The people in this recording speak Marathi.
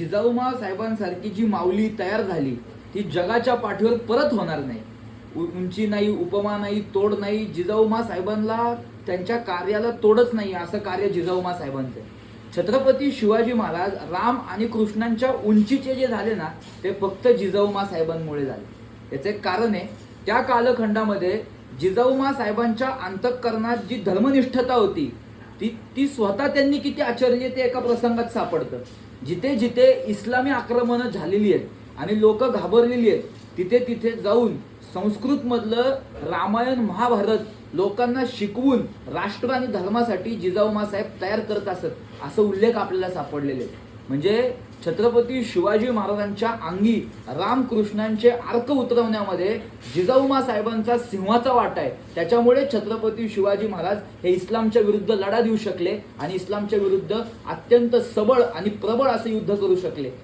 जिजाऊमा साहेबांसारखी जी माऊली तयार झाली ती जगाच्या पाठीवर परत होणार नाही. उंची नाही, उपमा नाही, तोड नाही. जिजाऊमा साहेबांना त्यांच्या कार्याला तोडच नाही असं कार्य जिजाऊमा साहेबांचं. छत्रपती शिवाजी महाराज राम आणि कृष्णांच्या उंचीचे जे झाले ना ते फक्त जिजाऊमा साहेबांमुळे झाले. याचे कारण आहे त्या कालखंडामध्ये जिजाऊमा साहेबांच्या अंतःकरणात जी धर्मनिष्ठता होती ती स्वतः त्यांनी किती आचरली ते एका प्रसंगात सापडतं. जिथे जिथे इस्लामी आक्रमणं झालेली आहेत आणि लोक घाबरलेली आहेत तिथे तिथे जाऊन संस्कृत मधलं रामायण महाभारत लोकांना शिकवून राष्ट्र आणि धर्मासाठी जिजाऊमा साहेब तयार करत असत असं उल्लेख आपल्याला सापडलेले आहेत. म्हणजे छत्रपती शिवाजी महाराजांच्या अंगी रामकृष्णांचे अर्क उतरवण्यामध्ये जिजाऊमा साहेबांचा सिंहाचा वाटा आहे. त्याच्यामुळे छत्रपती शिवाजी महाराज हे इस्लामच्या विरुद्ध लढा देऊ शकले आणि इस्लामच्या विरुद्ध अत्यंत सबळ आणि प्रबळ असं युद्ध करू शकले.